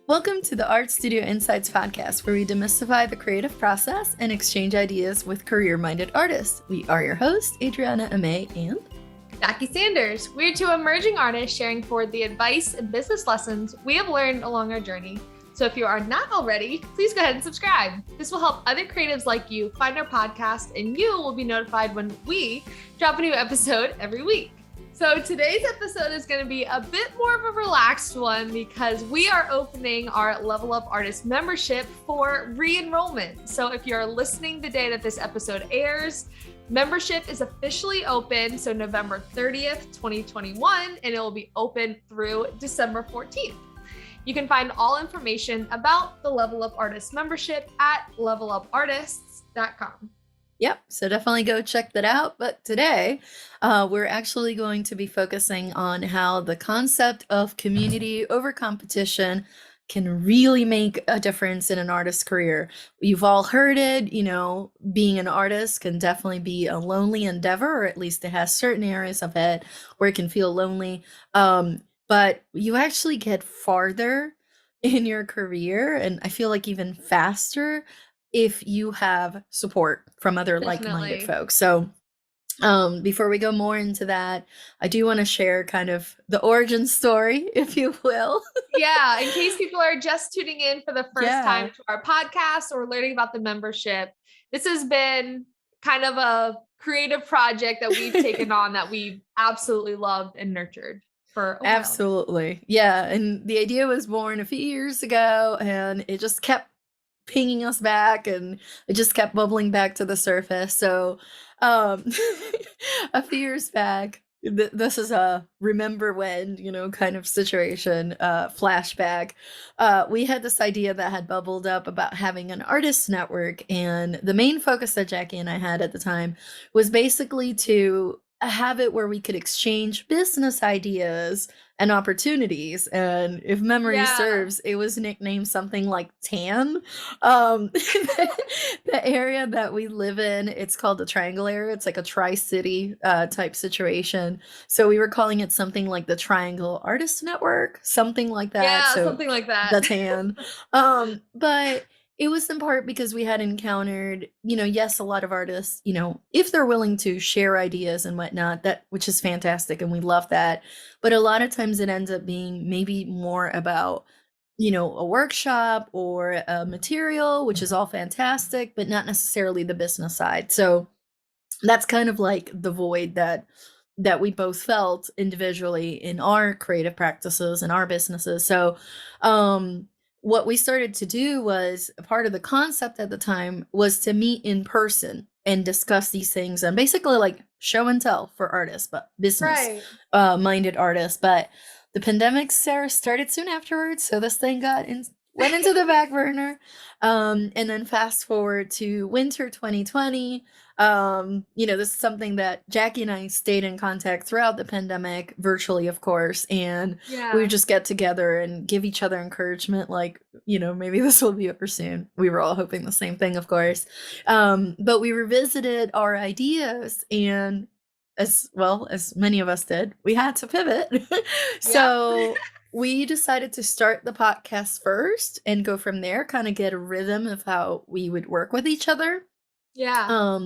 Welcome to the Art Studio Insights podcast, where we demystify the creative process and exchange ideas with career-minded artists. We are your hosts, Adriana Amay and Jackie Sanders. We're two emerging artists sharing forward the advice and business lessons we have learned along our journey. So if you are not already, please go ahead and subscribe. This will help other creatives like you find our podcast, and you will be notified when we drop a new episode every week. So today's episode is going to be a bit more of a relaxed one because we are opening our LevelUp Artists membership for re-enrollment. So if you're listening the day that this episode airs, membership is officially open. So November 30th, 2021, and it will be open through December 14th. You can find all information about the LevelUp Artists membership at levelupartists.com. Yep, so definitely go check that out. But today, we're actually going to be focusing on how the concept of community over competition can really make a difference in an artist's career. You've all heard it, being an artist can definitely be a lonely endeavor, or at least it has certain areas of it where it can feel lonely. But you actually get farther in your career, and I feel like even faster if you have support from other like-minded folks. So before we go more into that, I do want to share kind of the origin story, if you will. Yeah, in case people are just tuning in for the first time to our podcast or learning about the membership, this has been kind of a creative project that we've taken on that we've absolutely loved and nurtured for a while. Absolutely. Yeah, and the idea was born a few years ago, and it just kept pinging us back, and it just kept bubbling back to the surface. So a few years back, this is a remember when, kind of situation, flashback. We had this idea that had bubbled up about having an artist network, and the main focus that Jackie and I had at the time was basically to have it where we could exchange business ideas and opportunities. And if memory serves, it was nicknamed something like TAN. The area that we live in, it's called the Triangle area. It's like a tri-city type situation. So we were calling it something like the Triangle Artist Network, something like that. Yeah, so something like that. The TAN. But it was in part because we had encountered, yes, a lot of artists, if they're willing to share ideas and whatnot, which is fantastic, and we love that. But a lot of times it ends up being maybe more about, a workshop or a material, which is all fantastic, but not necessarily the business side. So that's kind of like the void that we both felt individually in our creative practices and our businesses. So, what we started to do was, part of the concept at the time was to meet in person and discuss these things, and basically like show and tell for artists, but business minded artists. But the pandemic started soon afterwards, so this thing went into the back burner. And then fast forward to winter 2020. This is something that Jackie and I stayed in contact throughout the pandemic, virtually, of course. And we would just get together and give each other encouragement, like, maybe this will be over soon. We were all hoping the same thing, of course. But we revisited our ideas, and as well as many of us did, we had to pivot. So we decided to start the podcast first and go from there, kind of get a rhythm of how we would work with each other. Yeah.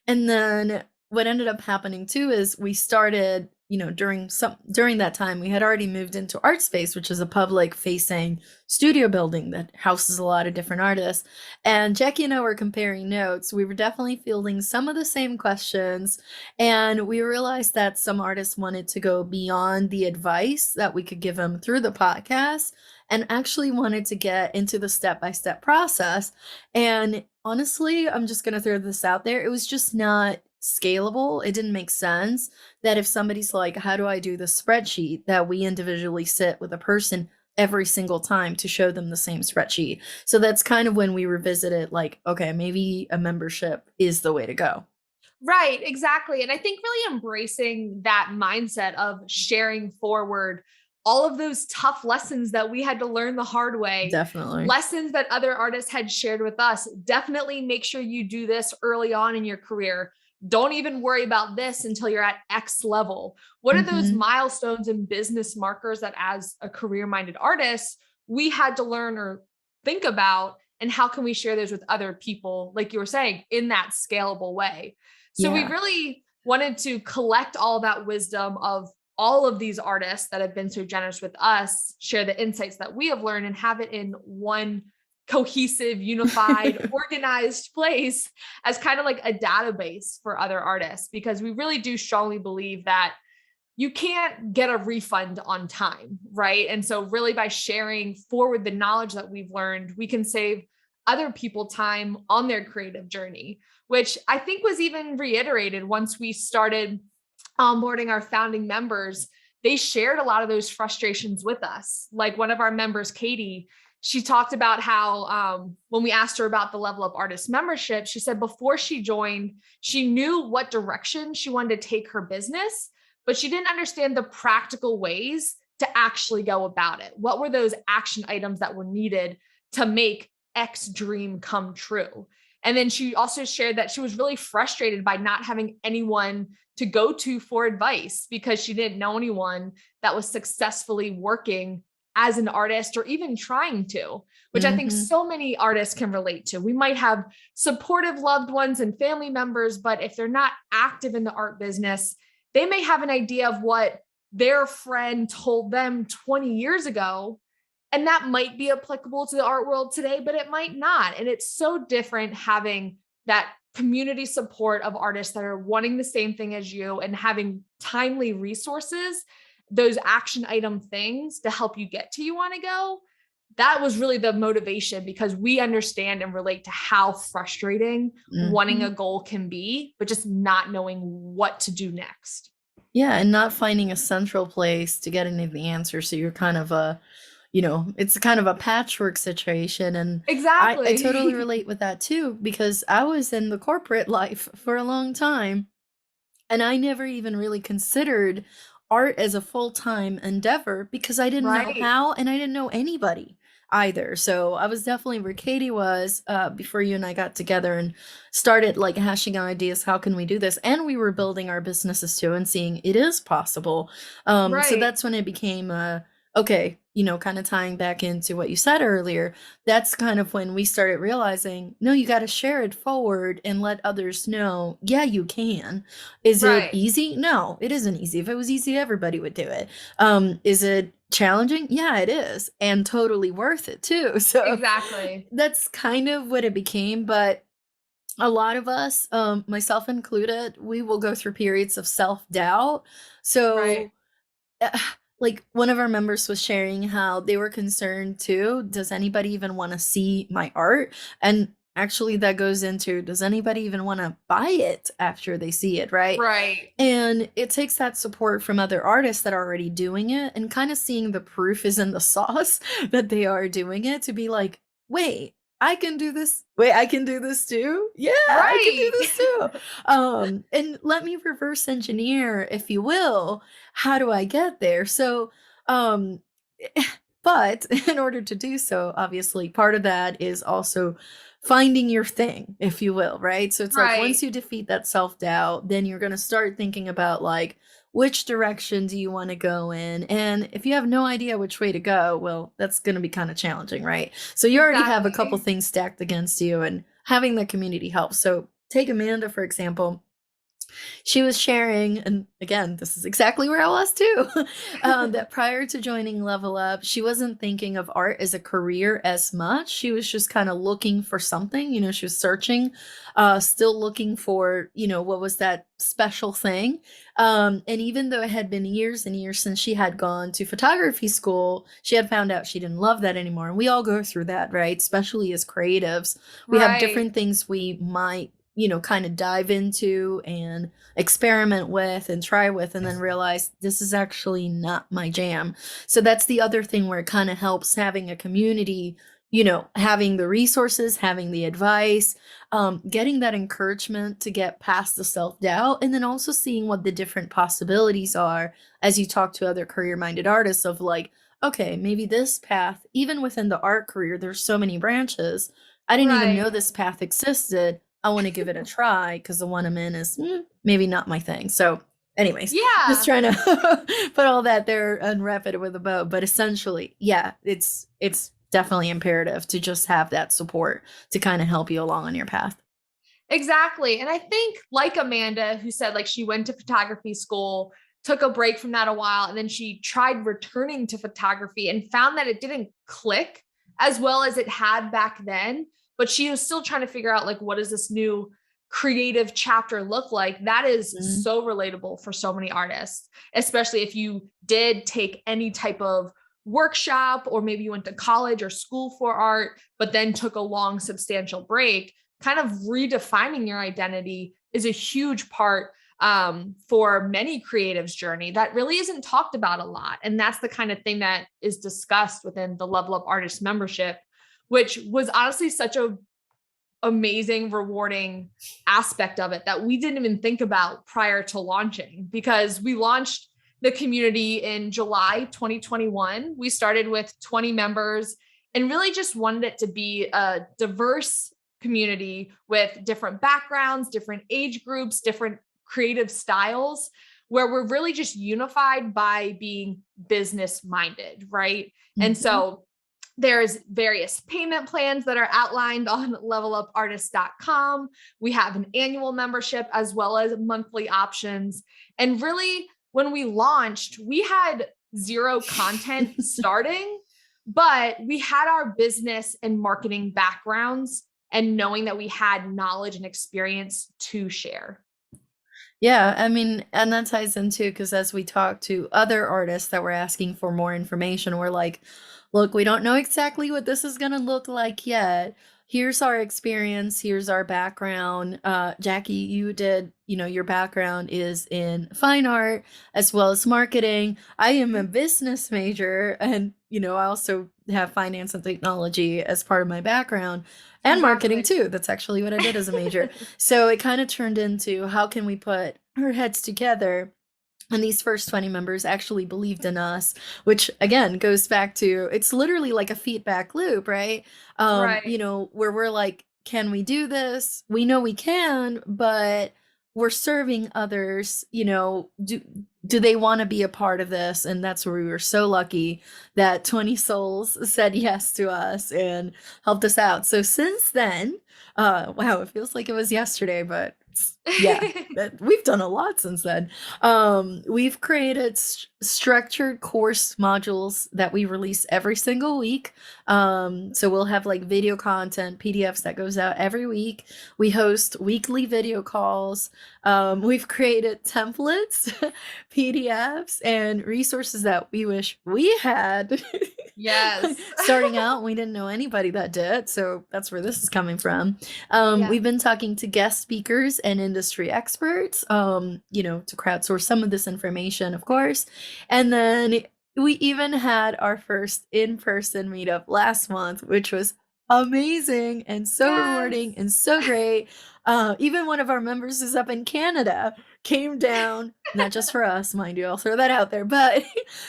And then what ended up happening too is we started, during that time, we had already moved into Art Space, which is a public facing studio building that houses a lot of different artists. And Jackie and I were comparing notes. We were definitely fielding some of the same questions. And we realized that some artists wanted to go beyond the advice that we could give them through the podcast, and actually wanted to get into the step-by-step process. And honestly, I'm just going to throw this out there. It was just not scalable. It didn't make sense that if somebody's like, how do I do the spreadsheet, that we individually sit with a person every single time to show them the same spreadsheet. So that's kind of when we revisited, like, okay, maybe a membership is the way to go. Right, exactly. And I think really embracing that mindset of sharing forward all of those tough lessons that we had to learn the hard way. Definitely. Lessons that other artists had shared with us. Definitely make sure you do this early on in your career. Don't even worry about this until you're at X level. What are those milestones and business markers that, as a career-minded artist, we had to learn or think about, and how can we share those with other people, like you were saying, in that scalable way. So we Yeah. really wanted to collect all that wisdom of all of these artists that have been so generous with us, share the insights that we have learned, and have it in one cohesive, unified, organized place as kind of like a database for other artists, because we really do strongly believe that you can't get a refund on time, right? And so, really, by sharing forward the knowledge that we've learned, we can save other people time on their creative journey, which I think was even reiterated once we started onboarding our founding members. They shared a lot of those frustrations with us. Like one of our members, Katie, she talked about how when we asked her about the Level Up Artist membership, she said before she joined, she knew what direction she wanted to take her business, but she didn't understand the practical ways to actually go about it. What were those action items that were needed to make X dream come true? And then she also shared that she was really frustrated by not having anyone to go to for advice because she didn't know anyone that was successfully working as an artist or even trying to, which I think Hmm. so many artists can relate to. We might have supportive loved ones and family members, but if they're not active in the art business, they may have an idea of what their friend told them 20 years ago. And that might be applicable to the art world today, but it might not. And it's so different having that community support of artists that are wanting the same thing as you and having timely resources, those action item things to help you get to you want to go. That was really the motivation, because we understand and relate to how frustrating wanting Hmm. a goal can be, but just not knowing what to do next. Yeah, and not finding a central place to get any of the answers. So you're kind of a, it's kind of a patchwork situation. And I totally Exactly. relate with that too, because I was in the corporate life for a long time. And I never even really considered art as a full-time endeavor because I didn't know Right. how and I didn't know anybody either. So I was definitely where Katie was before you and I got together and started like hashing out ideas. How can we do this? And we were building our businesses too and seeing it is possible. So Right. that's when it became okay, kind of tying back into what you said earlier, that's kind of when we started realizing, no, you got to share it forward and let others know, yeah, you can. Is it Right. easy? No, it isn't easy. If it was easy, everybody would do it. Is it challenging? Yeah, it is. And totally worth it too. So Exactly. that's kind of what it became. But a lot of us, myself included, we will go through periods of self doubt. Right. So uh, like one of our members was sharing how they were concerned too. Does anybody even want to see my art? And actually, that goes into, does anybody even want to buy it after they see it, right? Right. And it takes that support from other artists that are already doing it and kind of seeing the proof is in the sauce that they are doing it to be like, wait, I can do this. Wait, I can do this too. Yeah, I can do Right. this too. And let me reverse engineer, if you will, how do I get there? So, um, but in order to do so, obviously, part of that is also finding your thing, if you will, right? So it's like once Right. you defeat that self doubt, then you're going to start thinking about like, which direction do you want to go in? And if you have no idea which way to go, well, that's going to be kind of challenging, right? So you already have a couple Exactly. things stacked against you, and having the community helps. So take Amanda, for example. She was sharing, and again, this is exactly where I was too, that prior to joining Level Up, she wasn't thinking of art as a career as much. She was just kind of looking for something, she was searching, still looking for, what was that special thing. And even though it had been years and years since she had gone to photography school, she had found out she didn't love that anymore. And we all go through that, right? Especially as creatives, we have Right. different things we might kind of dive into and experiment with and try with, and then realize this is actually not my jam. So that's the other thing where it kind of helps having a community, having the resources, having the advice, getting that encouragement to get past the self doubt, and then also seeing what the different possibilities are as you talk to other career minded artists of like, okay, maybe this path, even within the art career, there's so many branches. I didn't even know Right. this path existed. I want to give it a try because the one I'm in is maybe not my thing. So Anyways, just Yeah. trying to put all that there and wrap it with a bow. But essentially, yeah, it's definitely imperative to just have that support to kind of help you along on your path. Exactly. And I think like Amanda, who said like she went to photography school, took a break from that a while, and then she tried returning to photography and found that it didn't click as well as it had back then. But she was still trying to figure out like, what does this new creative chapter look like? That is Mhm. so relatable for so many artists, especially if you did take any type of workshop, or maybe you went to college or school for art, but then took a long, substantial break. Kind of redefining your identity is a huge part for many creatives' journey that really isn't talked about a lot. And that's the kind of thing that is discussed within the Level Up Artist membership, which was honestly such a amazing, rewarding aspect of it that we didn't even think about prior to launching, because we launched the community in July 2021. We started with 20 members and really just wanted it to be a diverse community with different backgrounds, different age groups, different creative styles, where we're really just unified by being business minded, right? And Mhm. so there's various payment plans that are outlined on levelupartist.com. We have an annual membership as well as monthly options. And really, when we launched, we had zero content starting, but we had our business and marketing backgrounds and knowing that we had knowledge and experience to share. Yeah, I mean, and that ties into because as we talk to other artists that were asking for more information, we're like, look, we don't know exactly what this is going to look like yet. Here's our experience. Here's our background. Jackie, you did, your background is in fine art as well as marketing. I am a business major and, I also have finance and technology as part of my background and marketing Congratulations. too. That's actually what I did as a major. So it kind of turned into how can we put our heads together? And these first 20 members actually believed in us, which again goes back to it's literally like a feedback loop, right? Right. Where we're like, can we do this? We know we can, but we're serving others, do they want to be a part of this? And that's where we were so lucky that 20 souls said yes to us and helped us out. So since then, wow, it feels like it was yesterday, but yeah, we've done a lot since then. We've created structured course modules that we release every single week. So we'll have like video content, PDFs that goes out every week. We host weekly video calls. We've created templates, PDFs, and resources that we wish we had. Yes. Starting out, we didn't know anybody that did, so that's where this is coming from. Yeah. We've been talking to guest speakers and industry experts, to crowdsource some of this information, of course. And then we even had our first in-person meetup last month, which was amazing and so Yes. rewarding and so great. Even one of our members is up in Canada, came down, not just for us, mind you, I'll throw that out there, but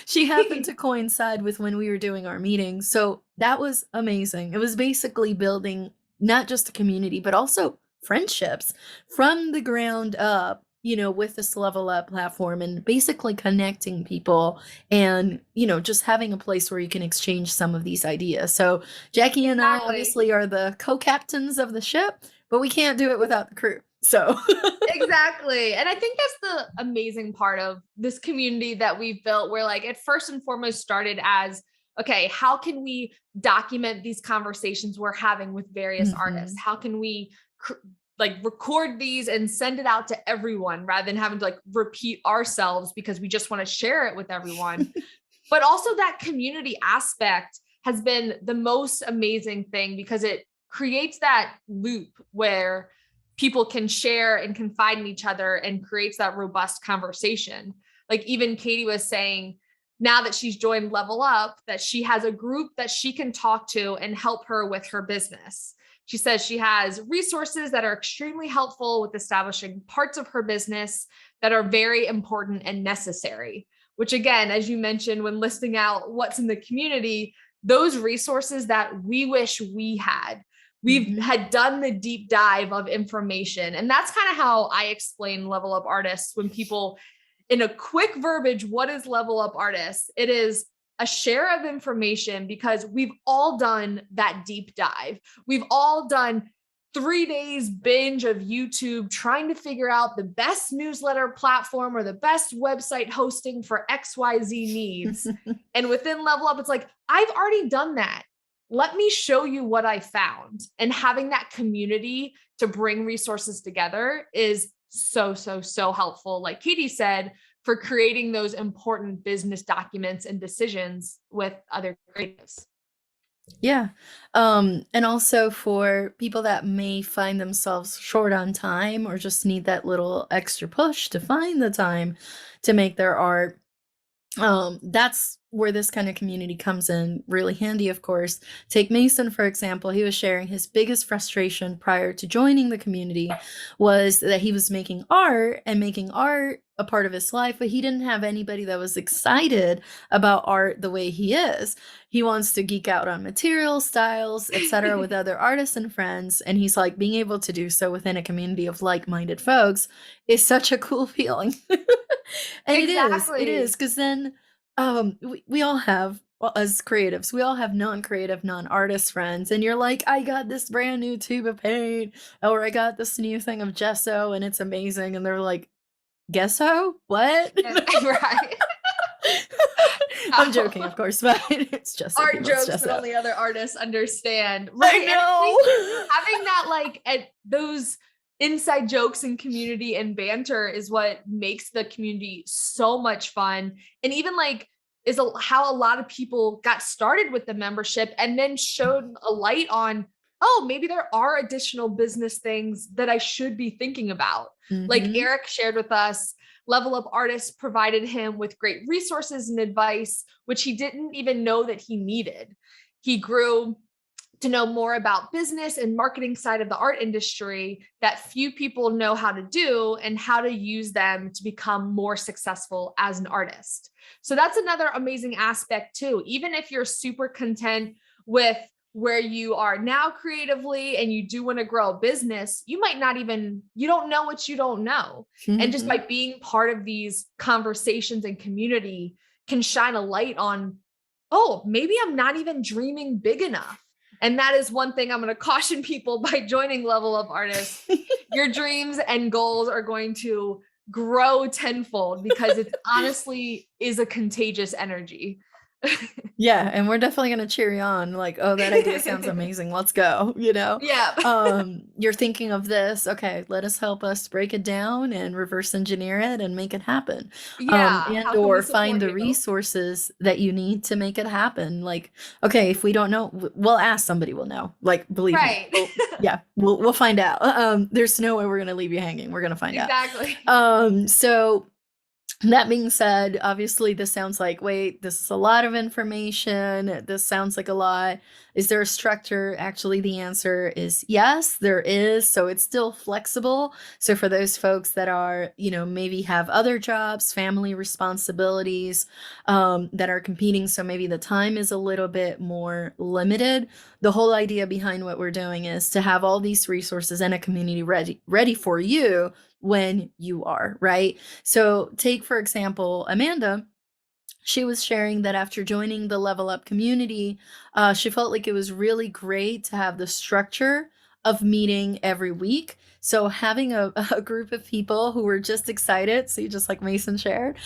she happened to coincide with when we were doing our meeting. So that was amazing. It was basically building not just a community, but also friendships from the ground up, with this Level Up platform and basically connecting people and, just having a place where you can exchange some of these ideas. So Jackie and I Exactly. obviously are the co-captains of the ship, but we can't do it without the crew. So Exactly. And I think that's the amazing part of this community that we've built, where like it first and foremost started as, okay, how can we document these conversations we're having with various artists? Mhm. How can we like record these and send it out to everyone rather than having to like repeat ourselves because we just want to share it with everyone? But also that community aspect has been the most amazing thing because it creates that loop where people can share and confide in each other and creates that robust conversation. Like even Katie was saying, now that she's joined Level Up, that she has a group that she can talk to and help her with her business. She says she has resources that are extremely helpful with establishing parts of her business that are very important and necessary, which again, as you mentioned, when listing out what's in the community, those resources that we wish we had. We've Mhm. had done the deep dive of information. And that's kind of how I explain Level Up Artists when people in a quick verbiage, what is Level Up Artists? It is a share of information because we've all done that deep dive. We've all done 3 days binge of YouTube trying to figure out the best newsletter platform or the best website hosting for XYZ needs. And within Level Up, it's like, I've already done that. Let me show you what I found. And having that community to bring resources together is so, so, so helpful. Like Katie said, for creating those important business documents and decisions with other creatives. Yeah. And also for people that may find themselves short on time or just need that little extra push to find the time to make their art. That's where this kind of community comes in really handy, of course. Take Mason, for example. He was sharing his biggest frustration prior to joining the community was that he was making art and making art a part of his life, but he didn't have anybody that was excited about art the way he is. He wants to geek out on materials, styles, etc. with other artists and friends, and he's like, being able to do so within a community of like-minded folks is such a cool feeling. And Exactly. it is, because then we all have, well, as creatives, we all have non-creative, non-artist friends, and you're like, I got this brand new tube of paint, or I got this new thing of gesso, and it's amazing, and they're like, gesso? What? Right. I'm joking, of course, but it's just art jokes that only other artists understand. Right? I know. Having that like at those inside jokes and community and banter is what makes the community so much fun. And even like is how a lot of people got started with the membership and then showed a light on, oh, maybe there are additional business things that I should be thinking about. Like Eric shared with us, Level Up Artists provided him with great resources and advice, which he didn't even know that he needed. He grew to know more about business and marketing side of the art industry that few people know how to do and how to use them to become more successful as an artist. So that's another amazing aspect too. Even if you're super content with where you are now creatively and you do want to grow a business, you might not even, you don't know what you don't know. And just by being part of these conversations and community can shine a light on, oh, maybe I'm not even dreaming big enough. And that is one thing I'm going to caution people by joining Level Up Artists. Your dreams and goals are going to grow tenfold because it honestly is a contagious energy. Yeah, and we're definitely going to cheer you on, like, oh, that idea sounds amazing, let's go, you know? Yeah. You're thinking of this, okay, let us help us break it down and reverse engineer it and make it happen. Yeah. And or find the resources that you need to make it happen. Like, okay, if we don't know, we'll ask somebody we'll know. Like, believe me. Yeah, we'll find out. There's no way we're going to leave you hanging. We're going to find out. Exactly. So that being said, obviously this sounds like, wait, this is a lot of information. This sounds like a lot. Is there a structure? Actually, the answer is yes, there is. So it's still flexible. So for those folks that are, you know, maybe have other jobs, family responsibilities, that are competing, so maybe the time is a little bit more limited. The whole idea behind what we're doing is to have all these resources and a community ready for you when you are, right? So take, for example, Amanda. She was sharing that after joining the Level Up community, she felt like it was really great to have the structure of meeting every week. So having a group of people who were just excited, see, just like Mason shared,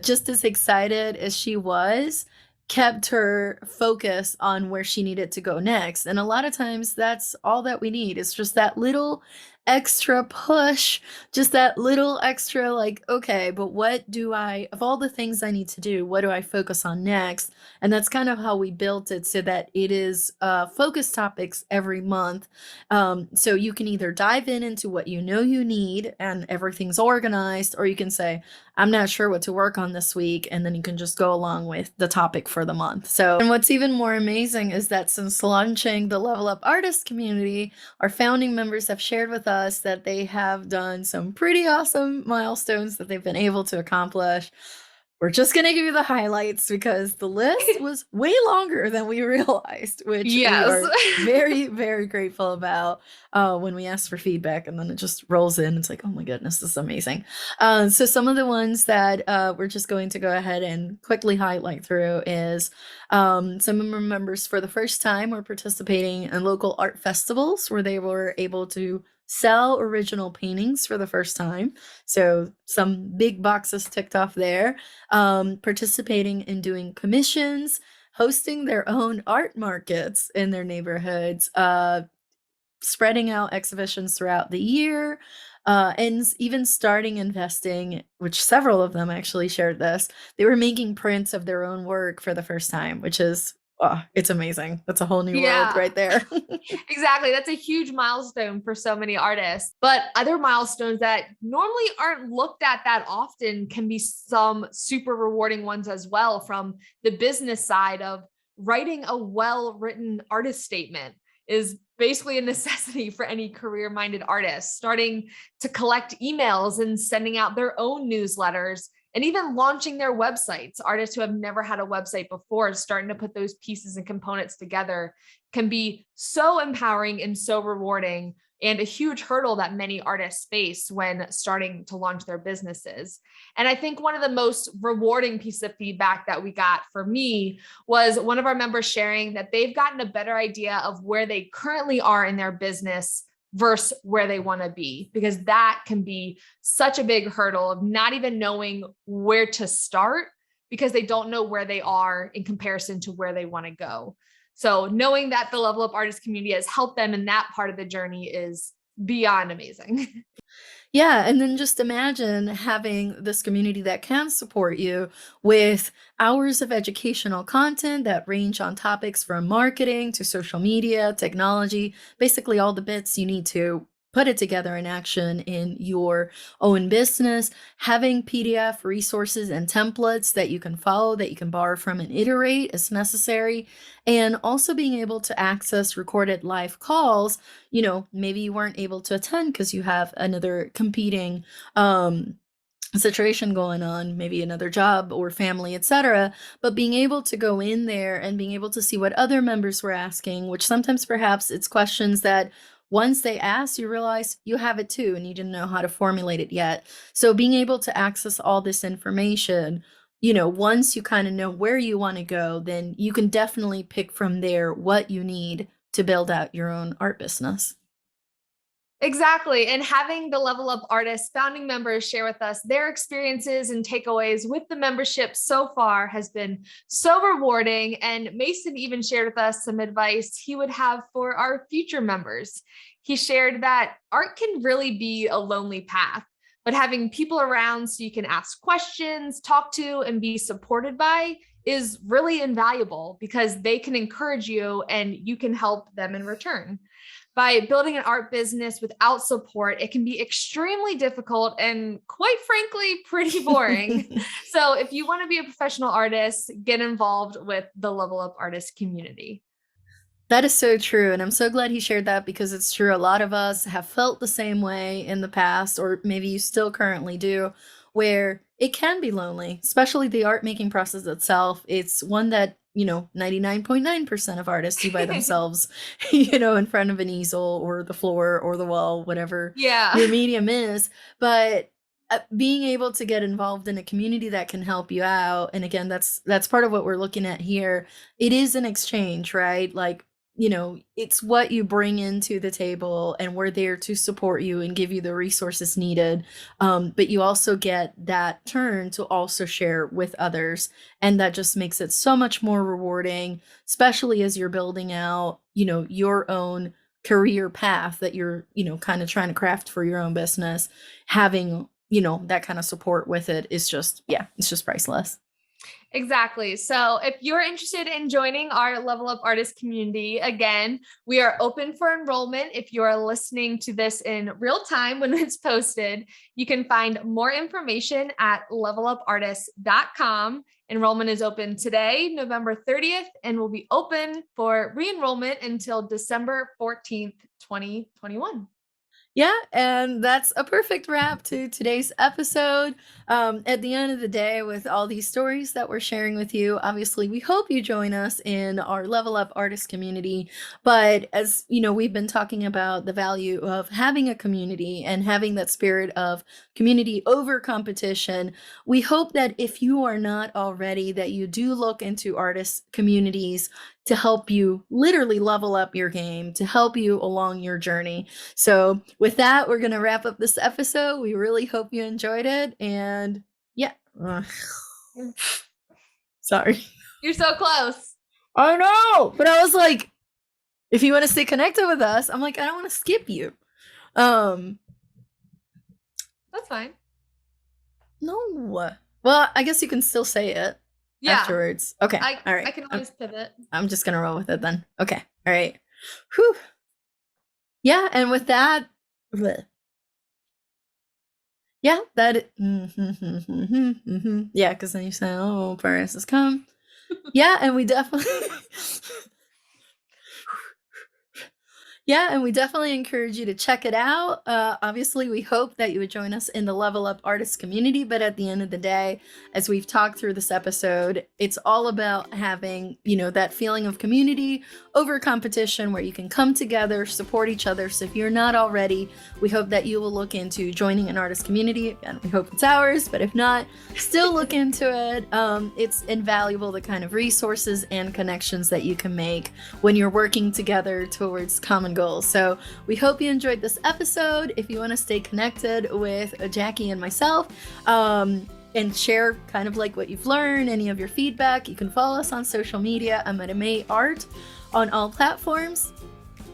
just as excited as she was, kept her focus on where she needed to go next. And a lot of times that's all that we need. It's just that little extra push, just that little extra, like, okay, but what do I, of all the things I need to do, what do I focus on next? And that's kind of how we built it, so that it is focus topics every month. So you can either dive into what you know you need and everything's organized, or you can say, I'm not sure what to work on this week, and then you can just go along with the topic for the month. So, and what's even more amazing is that since launching the Level Up Artist community, our founding members have shared with us that they have done some pretty awesome milestones that they've been able to accomplish. we're just going to give you the highlights because the list was way longer than we realized, which we Yes. are very, very grateful about when we ask for feedback. And then it just rolls in. It's like, oh my goodness, this is amazing. So some of the ones that we're just going to go ahead and quickly highlight through is some of our members for the first time were participating in local art festivals where they were able to sell original paintings for the first time. So some big boxes ticked off there. Participating in doing commissions, hosting their own art markets in their neighborhoods, spreading out exhibitions throughout the year, and even starting investing, which several of them actually shared this. They were making prints of their own work for the first time, which is, oh, it's amazing. That's a whole new world Yeah. right there. Exactly. That's a huge milestone for so many artists. But other milestones that normally aren't looked at that often can be some super rewarding ones as well, from the business side of writing a well-written artist statement is basically a necessity for any career-minded artist. Starting to collect emails and sending out their own newsletters, and even launching their websites. Artists who have never had a website before, starting to put those pieces and components together can be so empowering and so rewarding, and a huge hurdle that many artists face when starting to launch their businesses. And I think one of the most rewarding pieces of feedback that we got for me was one of our members sharing that they've gotten a better idea of where they currently are in their business versus where they want to be, because that can be such a big hurdle of not even knowing where to start because they don't know where they are in comparison to where they want to go. So knowing that the Level Up Artist community has helped them in that part of the journey is beyond amazing. Yeah, and then just imagine having this community that can support you with hours of educational content that range on topics from marketing to social media, technology, basically all the bits you need to put it together in action in your own business, having PDF resources and templates that you can follow, that you can borrow from and iterate as necessary, and also being able to access recorded live calls. Maybe you weren't able to attend because you have another competing situation going on, maybe another job or family, etc. But being able to go in there and being able to see what other members were asking, which sometimes perhaps it's questions that once they ask, you realize you have it too, and you didn't know how to formulate it yet. So being able to access all this information, once you kind of know where you want to go, then you can definitely pick from there what you need to build out your own art business. Exactly. And having the Level Up Artists founding members share with us their experiences and takeaways with the membership so far has been so rewarding. And Mason even shared with us some advice he would have for our future members. He shared that art can really be a lonely path, but having people around so you can ask questions, talk to, and be supported by is really invaluable, because they can encourage you and you can help them in return. By building an art business without support, it can be extremely difficult and, quite frankly, pretty boring. So if you want to be a professional artist, get involved with the Level Up Artist community. That is so true. And I'm so glad he shared that because it's true. A lot of us have felt the same way in the past, or maybe you still currently do, where it can be lonely, especially the art making process itself. It's one that, 99.9% of artists do by themselves, in front of an easel or the floor or the wall, whatever Yeah. your medium is. But being able to get involved in a community that can help you out, and again, that's part of what we're looking at here. It is an exchange, right? Like, it's what you bring into the table, and we're there to support you and give you the resources needed. But you also get that turn to also share with others. And that just makes it so much more rewarding, especially as you're building out, your own career path that you're, kind of trying to craft for your own business. Having, that kind of support with it is just, yeah, it's just priceless. Exactly. So if you're interested in joining our Level Up Artist community, again, we are open for enrollment. If you're listening to this in real time when it's posted, you can find more information at levelupartists.com. Enrollment is open today, November 30th, and will be open for re-enrollment until December 14th, 2021. Yeah, and that's a perfect wrap to today's episode. At the end of the day, with all these stories that we're sharing with you, obviously, we hope you join us in our Level Up Artist community. But as you know, we've been talking about the value of having a community and having that spirit of community over competition. We hope that if you are not already, that you do look into artist communities to help you literally level up your game, to help you along your journey. So, with that, we're going to wrap up this episode. We really hope you enjoyed it. And yeah. Sorry. You're so close. I know. But I was like, if you want to stay connected with us, I'm like, I don't want to skip you. That's fine. No. Well, I guess you can still say it afterwards. Okay. All right. I can always pivot. I'm just going to roll with it then. Okay. All right. Whew. Yeah. And with that, yeah, that yeah, because then you say, "Oh, Paris has come." Yeah, and we definitely Yeah, and we definitely encourage you to check it out. Obviously, we hope that you would join us in the Level Up Artists community, but at the end of the day, as we've talked through this episode, it's all about having, that feeling of community over competition where you can come together, support each other. So if you're not already, we hope that you will look into joining an artist community, and we hope it's ours, but if not, still look into it. It's invaluable, the kind of resources and connections that you can make when you're working together towards common goals. So we hope you enjoyed this episode. If you want to stay connected with Jackie and myself, and share kind of like what you've learned, any of your feedback, you can follow us on social media. I'm at May Art on all platforms.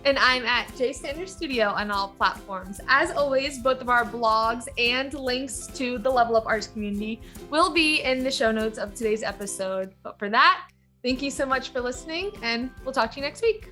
And I'm at J Standard Studio on all platforms. As always, both of our blogs and links to the Level Up Artist community will be in the show notes of today's episode. But for that, thank you so much for listening, and we'll talk to you next week.